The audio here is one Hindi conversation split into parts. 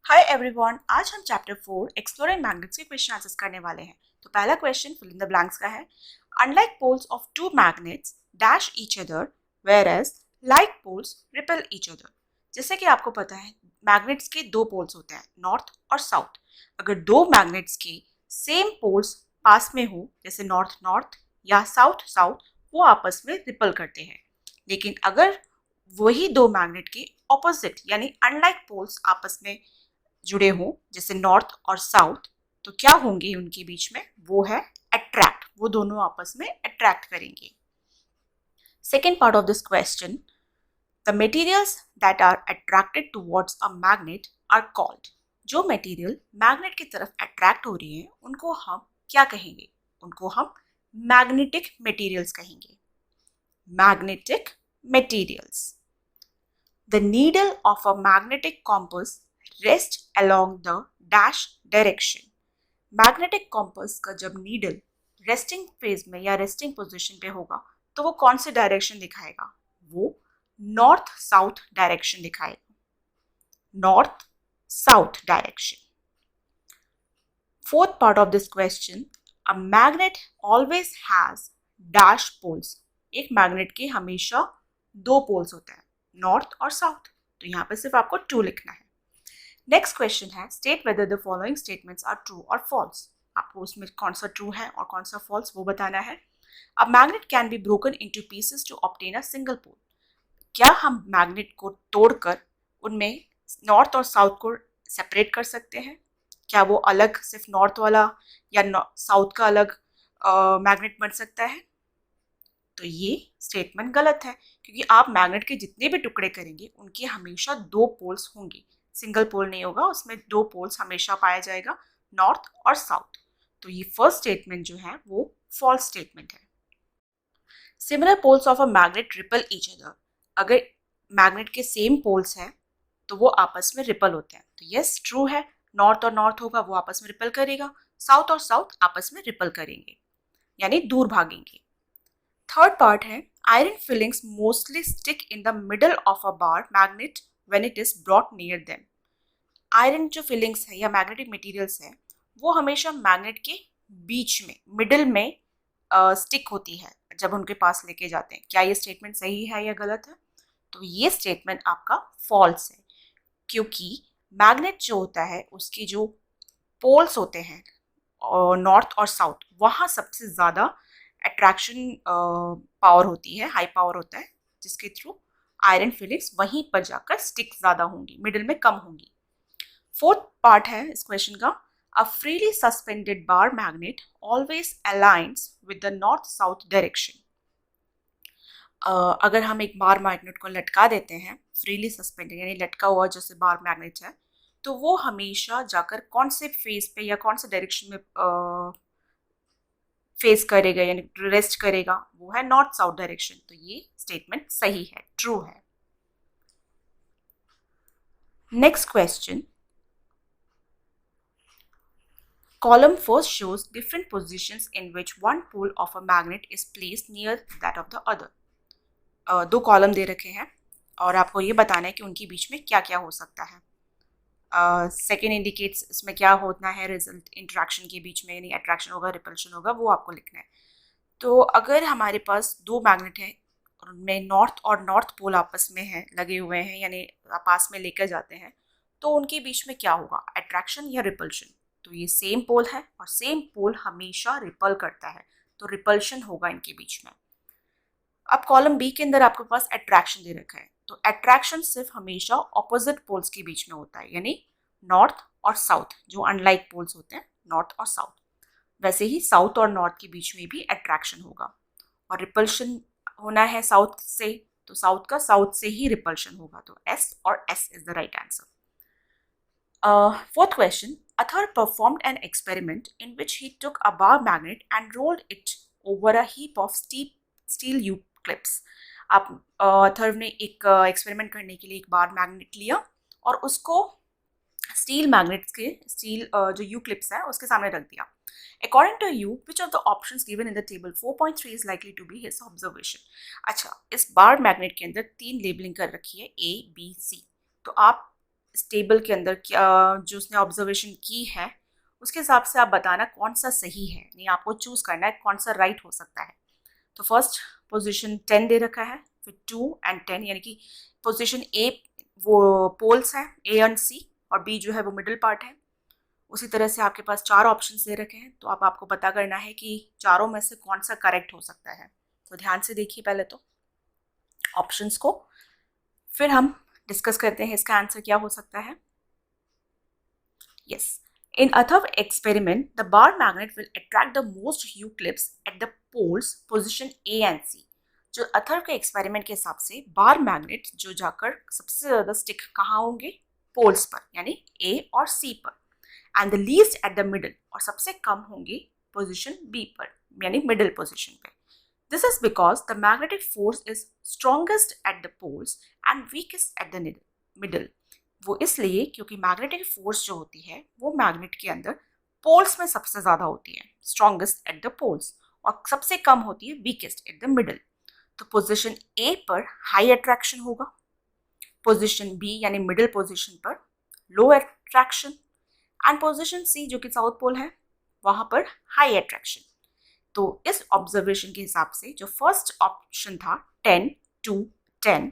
हाय एवरीवन, आज हम चैप्टर 4 एक्सप्लोरिंग मैग्नेट्स के क्वेश्चन आंसर्स करने वाले हैं। तो पहला question fill in the blanks का है। Unlike poles of two magnets dash each other whereas like poles repel each other. जैसे कि आपको पता है मैग्नेट्स के दो पोल्स होते हैं, नॉर्थ और साउथ। अगर दो मैग्नेट्स के सेम पोल्स पास में हो, जैसे नॉर्थ नॉर्थ या साउथ साउथ, वो आपस में रिपल करते हैं। लेकिन अगर वही दो मैग्नेट के ऑपोजिट यानी अनलाइक पोल्स आपस में जुड़े हों, जैसे नॉर्थ और साउथ, तो क्या होंगे उनके बीच में? वो है अट्रैक्ट। वो दोनों आपस में अट्रैक्ट करेंगे। Second part of this question, the materials that are attracted towards a magnet are called. जो मटेरियल मैग्नेट की तरफ अट्रैक्ट हो रही है उनको हम क्या कहेंगे? उनको हम मैग्नेटिक मटेरियल्स कहेंगे। Magnetic materials. The needle of a magnetic compass rests along the dash direction. Magnetic compass का जब नीडल रेस्टिंग फेज में या रेस्टिंग पोजीशन पे होगा तो वो कौन से डायरेक्शन दिखाएगा? वो नॉर्थ साउथ डायरेक्शन दिखाएगा। North south direction. Fourth part of this question, a magnet always has dash poles. एक मैग्नेट के हमेशा दो पोल्स होते हैं, नॉर्थ और साउथ। तो यहाँ पे सिर्फ आपको टू लिखना है। नेक्स्ट क्वेश्चन है, state whether the following statements are true और फॉल्स। आपको उसमें कौन सा ट्रू है और कौन सा फॉल्स वो बताना है। A magnet can be broken into pieces to obtain a single pole. क्या हम मैग्नेट को तोड़कर उनमें नॉर्थ और साउथ को सेपरेट कर सकते हैं? क्या वो अलग सिर्फ नॉर्थ वाला या साउथ का अलग मैग्नेट बन सकता है? तो ये स्टेटमेंट गलत है, क्योंकि आप मैग्नेट के जितने भी टुकड़े करेंगे उनके हमेशा दो पोल्स होंगे, सिंगल पोल नहीं होगा, उसमें दो पोल्स हमेशा पाया जाएगा, नॉर्थ और साउथ। तो ये फर्स्ट स्टेटमेंट जो है वो फॉल्स स्टेटमेंट है। Similar poles of a magnet repel each other. अगर मैग्नेट के सेम पोल्स हैं तो वो आपस में रिपल होते हैं। तो यस, ट्रू है। नॉर्थ और नॉर्थ होगा, वो आपस में रिपल करेगा। साउथ और साउथ आपस में रिपल करेंगे, यानी दूर भागेंगे। थर्ड पार्ट है, iron filings mostly stick in the middle of a bar magnet when it is brought near them. Iron जो फिलिंग्स है या मैग्नेटिक मटेरियल्स है वो हमेशा मैग्नेट के बीच में, मिडल में स्टिक होती है जब उनके पास लेके जाते हैं। क्या ये स्टेटमेंट सही है या गलत है? तो ये स्टेटमेंट आपका फॉल्स है, क्योंकि मैग्नेट जो होता है उसकी जो पोल्स होते हैं नॉर्थ और साउथ, वहाँ सबसे ज़्यादा अट्रैक्शन पावर होती है, हाई पावर होता है, जिसके थ्रू आयरन फिलिंग्स वहीं पर जाकर स्टिक ज़्यादा होंगी, मिडिल में कम होंगी। फोर्थ पार्ट है इस क्वेश्चन का, a freely suspended bar magnet always aligns with the north south direction. अगर हम एक बार मैग्नेट को लटका देते हैं, फ्रीली सस्पेंडेड यानी लटका हुआ जैसे बार मैग्नेट है, तो वो हमेशा जाकर कौन से फेज पे या कौन से डायरेक्शन में फेस करेगा यानी रेस्ट करेगा? वो है नॉर्थ साउथ डायरेक्शन। तो ये स्टेटमेंट सही है, ट्रू है। Next question, column first shows different positions in which one pole of a magnet is placed near that of the other. दो कॉलम दे रखे हैं और आपको ये बताना है कि उनके बीच में क्या क्या हो सकता है। सेकेंड इंडिकेट्स इसमें क्या होना है, रिजल्ट इंट्रैक्शन के बीच में, यानी अट्रैक्शन होगा, रिपल्शन होगा, वो आपको लिखना है। तो अगर हमारे पास दो मैग्नेट हैं और उनमें नॉर्थ और नॉर्थ पोल आपस में हैं, लगे हुए हैं, यानी पास में लेकर जाते हैं, तो उनके बीच में क्या होगा, अट्रैक्शन या रिपल्शन? तो ये सेम पोल है और सेम पोल हमेशा रिपल करता है, तो रिपल्शन होगा इनके बीच में। अब कॉलम बी के अंदर आपके पास अट्रैक्शन दे रखा है, तो अट्रैक्शन सिर्फ हमेशा ऑपोजिट पोल्स के बीच में होता है, यानी नॉर्थ और साउथ, जो अनलाइक पोल्स होते हैं नॉर्थ और साउथ, वैसे ही साउथ और नॉर्थ के बीच में भी अट्रैक्शन होगा। और रिपल्शन होना है साउथ से, तो साउथ का साउथ से ही रिपल्शन होगा। तो एस और S is the right answer. Fourth question, Athar performed an experiment in which he took a bar magnet and rolled it over a heap of steel U-clips. आप अथर्व ने एक एक्सपेरिमेंट करने के लिए एक बार मैग्नेट लिया और उसको स्टील मैग्नेट्स के जो यू क्लिप्स है उसके सामने रख दिया। According to you, which of the options given in the table 4.3 is likely to be his observation? अच्छा, इस बार मैग्नेट के अंदर तीन लेबलिंग कर रखी है A, B, C। तो आप इस टेबल के अंदर जो उसने ऑब्जर्वेशन की है उसके हिसाब से आप बताना कौन सा सही है, नहीं आपको चूज करना है कौन सा राइट हो सकता है। तो फर्स्ट पोजीशन 10 दे रखा है, फिर 2 एंड 10, यानी कि पोजीशन ए वो पोल्स है ए एंड सी, और बी जो है वो मिडिल पार्ट है। उसी तरह से आपके पास 4 ऑप्शन दे रखे हैं, तो अब आपको पता करना है कि चारों में से कौन सा करेक्ट हो सकता है। तो ध्यान से देखिए पहले तो ऑप्शंस को, फिर हम डिस्कस करते हैं इसका आंसर क्या हो सकता है। Yes, in Atharv experiment, the bar magnet will attract the most U clips at the poles position A and C. जो अथर्व के एक्सपेरिमेंट के हिसाब से बार मैग्नेट जो जाकर सबसे ज्यादा स्टिक कहाँ होंगे, पोल्स पर, यानी A और C पर, and the least at the middle, और सबसे कम होंगे पोजीशन B पर, यानी मिडिल पोजीशन पे। This is because the magnetic force is strongest at the poles and weakest at the middle. वो इसलिए क्योंकि मैग्नेटिक फोर्स जो होती है वो मैग्नेट के अंदर पोल्स में सबसे ज़्यादा होती है, स्ट्रॉन्गेस्ट एट द पोल्स, और सबसे कम होती है वीकेस्ट एट द मिडल। तो पोजीशन ए पर हाई अट्रैक्शन होगा, पोजीशन बी यानी मिडिल पोजीशन पर लो अट्रैक्शन, एंड पोजीशन सी जो कि साउथ पोल है वहाँ पर हाई अट्रैक्शन। तो इस ऑब्जर्वेशन के हिसाब से जो फर्स्ट ऑप्शन था 10 2 10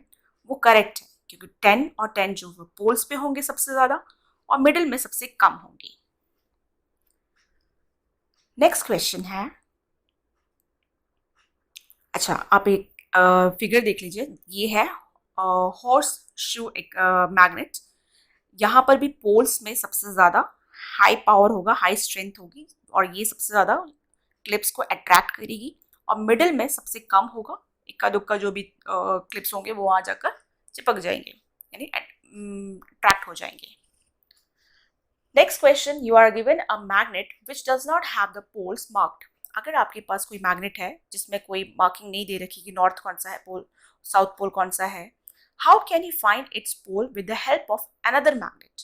वो करेक्ट है, क्योंकि 10 और 10 जो वो पोल्स पे होंगे सबसे ज्यादा और मिडिल में सबसे कम होंगे। नेक्स्ट क्वेश्चन है, अच्छा आप एक फिगर देख लीजिए, ये है हॉर्स शू मैग्नेट। यहाँ पर भी पोल्स में सबसे ज्यादा हाई पावर होगा, हाई स्ट्रेंथ होगी, और ये सबसे ज्यादा क्लिप्स को अट्रैक्ट करेगी, और मिडिल में सबसे कम होगा, इक्का दुक्का जो भी क्लिप्स होंगे वो वहाँ जाकर चिपक जाएंगे, यानी अट्रैक्ट हो जाएंगे। Next question, you are given a magnet which does not have the poles marked. अगर आपके पास कोई मैग्नेट है जिसमें कोई मार्किंग नहीं दे रखी कि नॉर्थ कौन सा है पोल, साउथ पोल कौन सा है, how can you find its pole with the help of another magnet.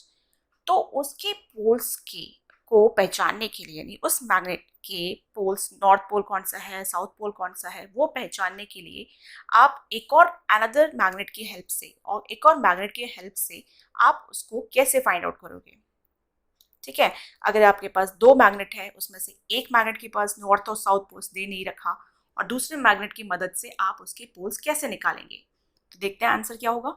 तो उसके पोल्स के को पहचानने के लिए, यानी उस मैग्नेट के पोल्स, नॉर्थ पोल कौन सा है साउथ पोल कौन सा है, वो पहचानने के लिए आप एक और अनदर मैग्नेट की हेल्प से, और एक और मैग्नेट की हेल्प से आप उसको कैसे फाइंड आउट करोगे। ठीक है, अगर आपके पास दो मैग्नेट है, उसमें से एक मैग्नेट के पास नॉर्थ और साउथ पोल्स दे नहीं रखा, और दूसरे मैग्नेट की मदद से आप उसके पोल्स कैसे निकालेंगे। तो देखते हैं आंसर क्या होगा।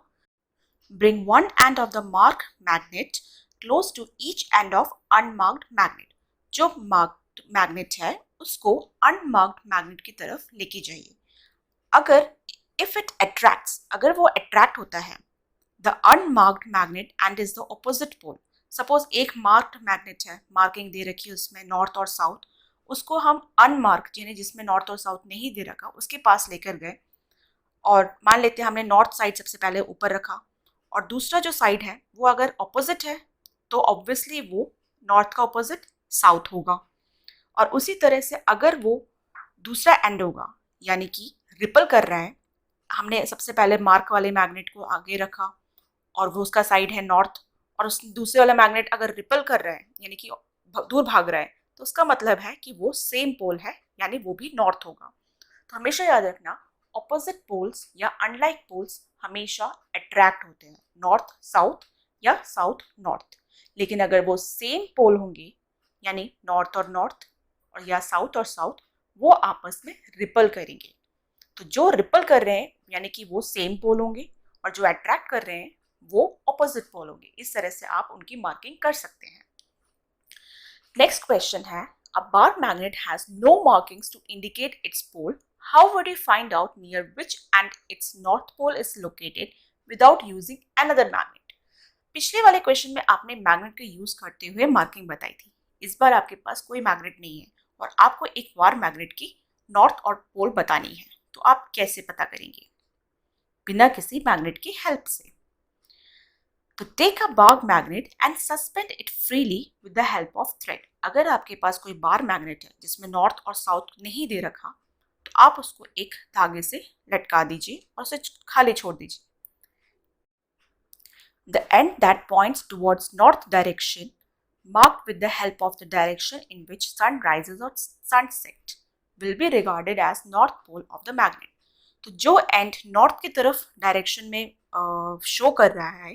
Bring one end of the mark magnet close to each end of unmarked magnet. जो मार्क्ड मैग्नेट है उसको अनमार्क्ड मैग्नेट की तरफ लेके जाइए। अगर इफ इट अट्रैक्ट्स, अगर वो अट्रैक्ट होता है the unmarked magnet end is the opposite pole. Suppose एक मार्क्ड मैग्नेट है, मार्किंग दे रखी है उसमें नॉर्थ और साउथ, उसको हम अनमार्क्ड यानी जिसमें नॉर्थ और साउथ नहीं दे रखा उसके पास लेकर गए, और मान लेते हैं हमने नॉर्थ साइड सबसे पहले ऊपर रखा, और दूसरा जो साइड है वो अगर ऑपोजिट है तो ऑब्वियसली वो नॉर्थ का ऑपोजिट साउथ होगा। और उसी तरह से अगर वो दूसरा एंड होगा, यानी कि रिपल कर रहा है, हमने सबसे पहले मार्क वाले मैग्नेट को आगे रखा और वो उसका साइड है नॉर्थ, और उस दूसरे वाला मैग्नेट अगर रिपल कर रहा है यानी कि दूर भाग रहा है, तो उसका मतलब है कि वो सेम पोल है, यानी वो भी नॉर्थ होगा। तो हमेशा याद रखना, ऑपोजिट पोल्स या अनलाइक पोल्स हमेशा अट्रैक्ट होते हैं, नॉर्थ साउथ या साउथ नॉर्थ। लेकिन अगर वो सेम पोल होंगे, यानी नॉर्थ और नॉर्थ और या साउथ और साउथ, वो आपस में रिपल करेंगे। तो जो रिपल कर रहे हैं यानी कि वो सेम पोल होंगे, और जो अट्रैक्ट कर रहे हैं वो ऑपोजिट पोल होंगे। इस तरह से आप उनकी मार्किंग कर सकते हैं। नेक्स्ट क्वेश्चन है, a bar magnet has no markings to indicate its pole, how would you find out near which end its north pole is located without using another magnet. पिछले वाले क्वेश्चन में आपने मैग्नेट का यूज करते हुए मार्किंग बताई थी। इस बार आपके पास कोई मैग्नेट नहीं है और आपको एक बार मैग्नेट की नॉर्थ और पोल बतानी है, तो आप कैसे पता करेंगे? बिना किसी मैग्नेट की हेल्प से। तो take a bar magnet and suspend it freely with the help of thread. अगर आपके पास कोई बार मैग्नेट है जिसमें नॉर्थ और साउथ नहीं दे रखा, तो आप उसको एक धागे से लटका दीजिए और उसे खाली छोड़ दीजिए। The end that points towards north direction, marked with the help of the direction in which sun rises or sunset, will be regarded as north pole of the magnet. तो जो एंड नॉर्थ की तरफ डायरेक्शन में शो कर रहा है,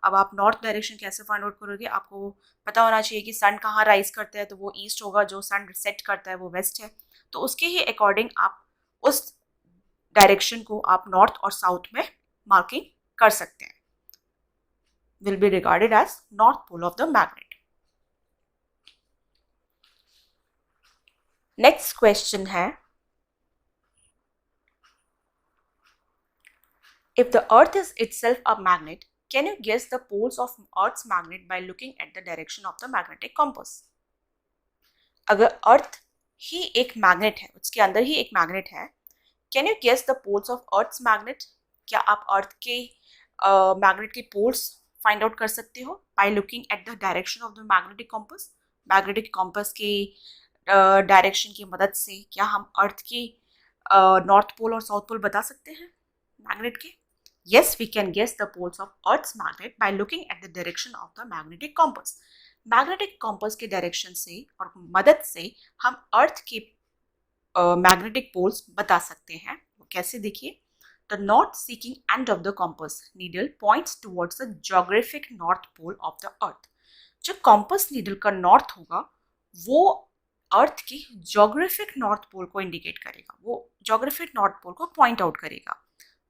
अब आप नॉर्थ डायरेक्शन कैसे फाइंड आउट करोगे? आपको पता होना चाहिए कि सन कहाँ राइज करता है, तो वो ईस्ट होगा, जो सन सेट करता है वो वेस्ट है। तो उसके ही अकॉर्डिंग आप उस डायरेक्शन को आप नॉर्थ और साउथ में मार्किंग कर सकते हैं। Will be regarded as north pole of the magnet. Next question है, if the earth is itself a magnet, can you guess the poles of earth's magnet by looking at the direction of the magnetic compass? अगर अर्थ ही एक मैग्नेट है, उसके अंदर ही एक मैग्नेट है, can you guess the poles of earth's magnet? क्या आप अर्थ के मैग्नेट के पोल्स फाइंड आउट कर सकते हो by looking at the direction of the magnetic compass? Magnetic compass की डायरेक्शन की मदद से क्या हम अर्थ की नॉर्थ पोल और साउथ पोल बता सकते हैं मैग्नेट के? Yes, we can guess the poles of Earth's magnet by looking at the direction of the magnetic compass. Magnetic compass के डायरेक्शन से और मदद से हम अर्थ के मैग्नेटिक पोल्स बता सकते हैं। वो कैसे? देखिए, the north seeking end of the compass needle points towards the geographic north pole of the earth. जो कॉम्पस नीडल का नॉर्थ होगा वो अर्थ की ज्योग्राफिक नॉर्थ पोल को इंडिकेट करेगा, वो ज्योग्राफिक नॉर्थ पोल को पॉइंट आउट करेगा,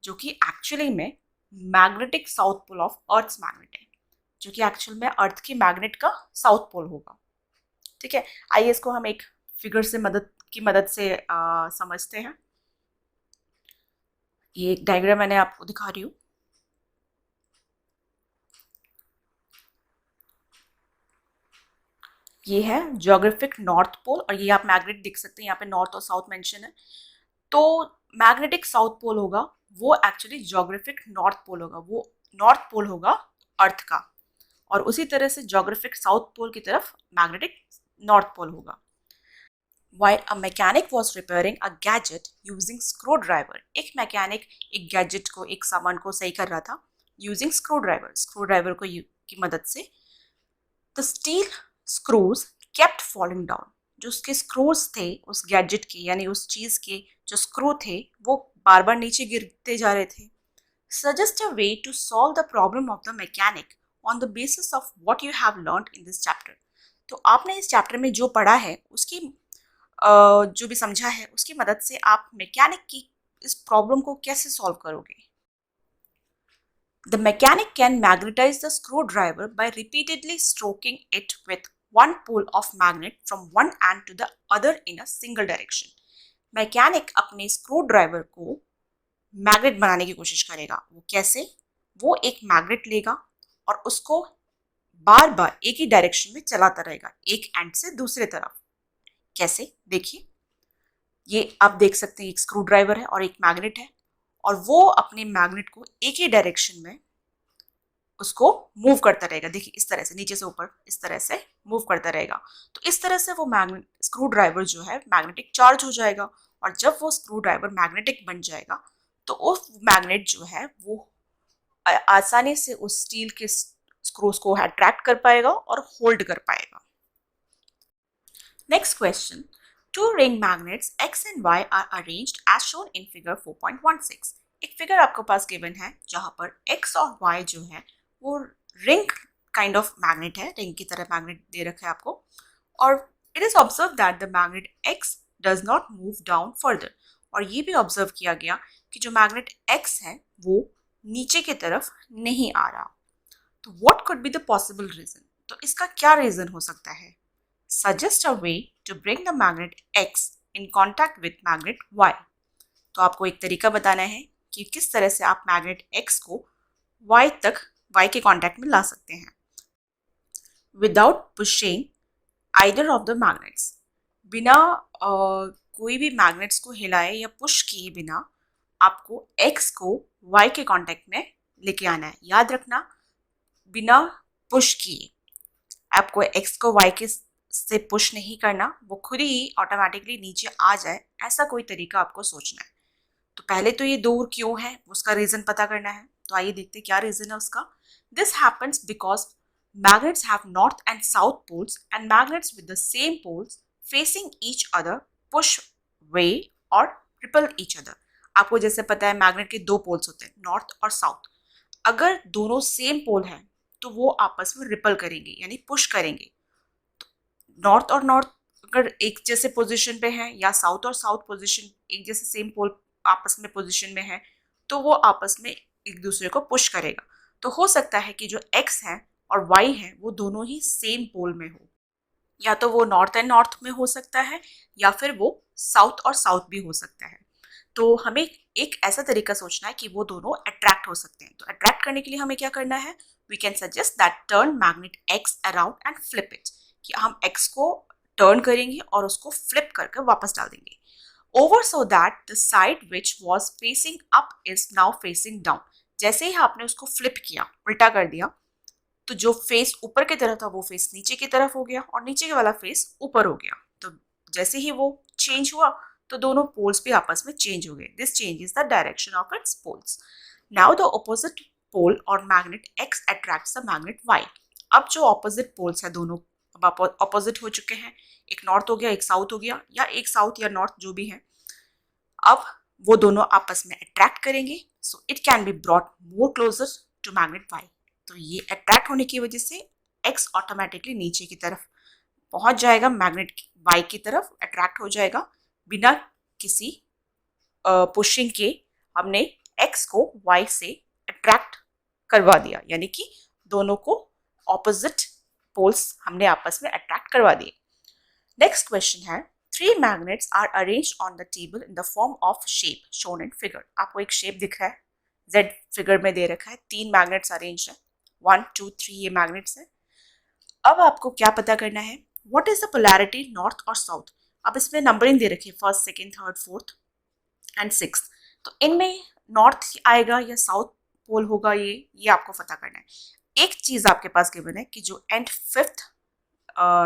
जो कि एक्चुअली में magnetic south pole of earth's magnet है, जो कि एक्चुअल में अर्थ की मैग्नेट का साउथ पोल होगा। ठीक है, आइए इसको हम एक फिगर से मदद से समझते हैं। ये एक डायग्राम मैंने आपको दिखा रही हूँ। ये है ज्योग्राफिक नॉर्थ पोल और ये आप मैग्नेट देख सकते हैं, यहाँ पे नॉर्थ और साउथ मेंशन है। तो मैग्नेटिक साउथ पोल होगा वो एक्चुअली ज्योग्राफिक नॉर्थ पोल होगा, वो नॉर्थ पोल होगा अर्थ का, और उसी तरह से ज्योग्राफिक साउथ पोल की तरफ मैग्नेटिक नॉर्थ पोल होगा। While a mechanic was repairing a gadget using screwdriver, एक मैकेनिक एक गैजेट को, एक सामान को सही कर रहा था using screwdriver की मदद से। The steel screws kept falling down, जो उसके स्क्रूज थे उस गैजेट के, यानी उस चीज के जो स्क्रू थे वो बार बार नीचे गिरते जा रहे थे। Suggest a way to solve the problem of the mechanic on the basis of what you have learned in this chapter. तो आपने इस चैप्टर में जो पढ़ा है उसकी जो भी समझा है उसकी मदद से आप मैकेनिक की इस प्रॉब्लम को कैसे सॉल्व करोगे? The mechanic can magnetize the screwdriver by repeatedly stroking it with one pole of magnet from one end to the other in a single direction. Mechanic अपने स्क्रू ड्राइवर को मैग्नेट बनाने की कोशिश करेगा। वो कैसे? वो एक मैग्नेट लेगा और उसको बार बार एक ही डायरेक्शन में चलाता रहेगा, एक एंड से दूसरे तरफ। कैसे? देखिए, ये आप देख सकते हैं एक स्क्रू ड्राइवर है और एक मैग्नेट है, और वो अपने मैग्नेट को एक ही डायरेक्शन में उसको मूव करता रहेगा। देखिए, इस तरह से नीचे से ऊपर इस तरह से मूव करता रहेगा। तो इस तरह से वो मैग्नेट स्क्रू ड्राइवर जो है मैग्नेटिक चार्ज हो जाएगा, और जब वो स्क्रू ड्राइवर मैग्नेटिक बन जाएगा तो उस मैग्नेट जो है वो आसानी से उस स्टील के स्क्रूज को अट्रैक्ट कर पाएगा और होल्ड कर पाएगा। Next question, two ring magnets X and Y are arranged as shown in figure 4.16। एक फिगर आपके पास गिवन है जहां पर X और Y जो है वो रिंग काइंड ऑफ मैग्नेट है, रिंग की तरह मैग्नेट दे रखा है आपको, और it is observe that the magnet X does not move down further. और ये भी ऑब्जर्व किया गया कि जो मैग्नेट X है वो नीचे की तरफ नहीं आ रहा। तो what could be the possible reason? तो इसका क्या रीजन हो सकता है? Suggest a way to bring the magnet X in contact with magnet Y। तो आपको एक तरीका बताना है कि किस तरह से आप मैग्नेट X को Y के कॉन्टैक्ट में ला सकते हैं without pushing either of the magnets. बिना कोई भी मैग्नेट्स को हिलाए या पुश किए बिना आपको X को Y के कॉन्टैक्ट में लेके आना है। याद रखना, बिना पुश किए। आपको X को Y के से पुश नहीं करना, वो खुद ही ऑटोमेटिकली नीचे आ जाए, ऐसा कोई तरीका आपको सोचना है। तो पहले तो ये दूर क्यों है उसका रीजन पता करना है। तो आइए देखते हैं क्या रीजन है उसका। This happens because magnets have north and south poles and magnets with the same poles facing each other push away और रिपल ईच अदर। आपको जैसे पता है मैग्नेट के दो पोल्स होते हैं, नॉर्थ और साउथ। अगर दोनों सेम पोल हैं तो वो आपस में रिपल करेंगे यानी पुश करेंगे। तो नॉर्थ और नॉर्थ अगर एक जैसे पोजीशन पे है या साउथ और साउथ पोजीशन एक जैसे सेम पोल आपस में पोजीशन में है तो वो आपस में एक दूसरे को पुश करेगा। तो हो सकता है कि जो x है और y है वो दोनों ही सेम पोल में हो, या तो वो नॉर्थ एंड नॉर्थ में हो सकता है या फिर वो साउथ और साउथ भी हो सकता है। तो हमें एक ऐसा तरीका सोचना है कि वो दोनों अट्रैक्ट हो सकते हैं। तो अट्रैक्ट करने के लिए हमें क्या करना है, we can suggest that turn magnet X around and flip it, कि हम एक्स को टर्न करेंगे और उसको फ्लिप करके वापस डाल देंगे over, so that the side which was facing up is now facing down. जैसे ही आपने उसको फ्लिप किया, उल्टा कर दिया, तो जो फेस ऊपर की तरफ था वो फेस नीचे की तरफ हो गया और नीचे वाला फेस ऊपर हो गया। तो जैसे ही वो चेंज हुआ तो दोनों पोल्स भी आपस में चेंज हो गए। This changes the direction of its poles. Now the opposite pole और magnet X attracts the magnet Y. अब जो ऑपोजिट पोल्स है दोनों अब ऑपोजिट हो चुके हैं, एक नॉर्थ हो गया एक साउथ हो गया, या एक साउथ या नॉर्थ जो भी है, अब वो दोनों आपस में अट्रैक्ट करेंगे। So it can be brought more closer to magnet Y. तो ये अट्रैक्ट होने की वजह से एक्स ऑटोमेटिकली नीचे की तरफ पहुंच जाएगा, मैग्नेट वाई की तरफ अट्रैक्ट हो जाएगा बिना किसी पुशिंग के। हमने एक्स को वाई से अट्रैक्ट करवा दिया, यानी कि दोनों को ऑपोजिट पोल्स हमने आपस में अट्रैक्ट करवा दिए। नेक्स्ट क्वेश्चन है, 3 magnets are arranged on the table in the form of shape shown in figure। आपको एक शेप दिख रहा है, Z फिगर में दे रखा है, 3 मैग्नेट्स अरेंज है, 1 2 3 ये मैग्नेट्स है। अब आपको क्या पता करना है, what is the polarity north और साउथ। अब इसमें नंबरिंग दे रखी है, first second third fourth and sixth. तो इनमें नॉर्थ आएगा या साउथ पोल होगा, ये आपको पता करना है। एक चीज आपके पास गिवन है कि जो एंड फिफ्थ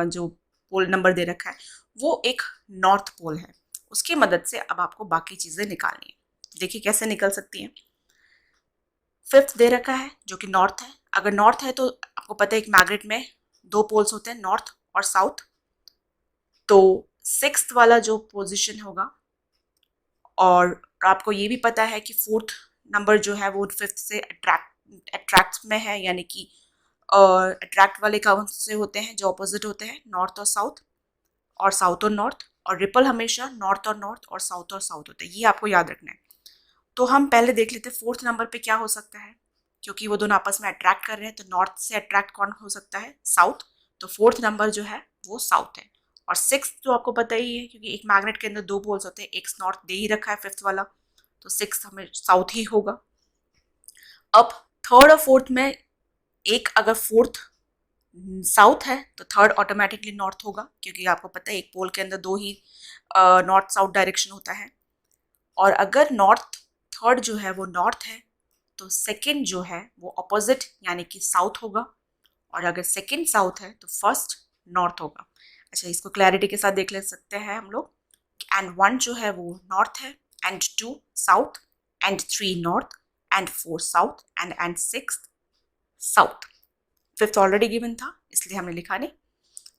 जो पोल नंबर दे रखा है वो एक नॉर्थ पोल है। उसकी मदद से अब आपको बाकी चीजें निकालनी है। देखिए कैसे निकल सकती हैं। फिफ्थ दे रखा है जो कि नॉर्थ है। अगर नॉर्थ है तो आपको पता है एक मैग्नेट में 2 पोल्स होते हैं, नॉर्थ और साउथ। तो सिक्स्थ वाला जो पोजीशन होगा, और आपको ये भी पता है कि फोर्थ नंबर जो है वो फिफ्थ से अट्रैक्ट में है, यानी कि अट्रैक्ट वाले कौन से होते हैं जो अपोजिट होते हैं, नॉर्थ और साउथ और नॉर्थ। और रिपल हमेशा नॉर्थ और साउथ होते हैं, ये आपको याद रखना है। तो हम पहले देख लेते हैं फोर्थ नंबर पे क्या हो सकता है, क्योंकि वो दोनों आपस में अट्रैक्ट कर रहे हैं। तो नॉर्थ से अट्रैक्ट कौन हो सकता है, साउथ। तो फोर्थ नंबर जो है वो साउथ है। और सिक्स जो आपको पता ही है, क्योंकि एक मैग्नेट के अंदर 2 पोल्स होते हैं, एक नॉर्थ दे ही रखा है फिफ्थ वाला, तो सिक्स हमें साउथ ही होगा। अब थर्ड और फोर्थ में एक अगर फोर्थ साउथ है तो थर्ड ऑटोमेटिकली नॉर्थ होगा, क्योंकि आपको पता है एक पोल के अंदर 2 ही नॉर्थ साउथ डायरेक्शन होता है। और अगर नॉर्थ थर्ड जो है वो नॉर्थ है तो सेकंड जो है वो अपोजिट यानी कि साउथ होगा। और अगर सेकंड साउथ है तो फर्स्ट नॉर्थ होगा। अच्छा, इसको क्लैरिटी के साथ देख ले सकते हैं हम लोग। एंड 1 जो है वो नॉर्थ है, and 2 south, and 3 north, and 4 south, and 6 south. Fifth already given था इसलिए हमने लिखा नहीं,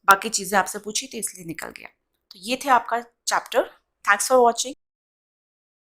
बाकी चीज़ें आपसे पूछी थी इसलिए निकल गया। तो ये थे आपका चैप्टर। Thanks for watching.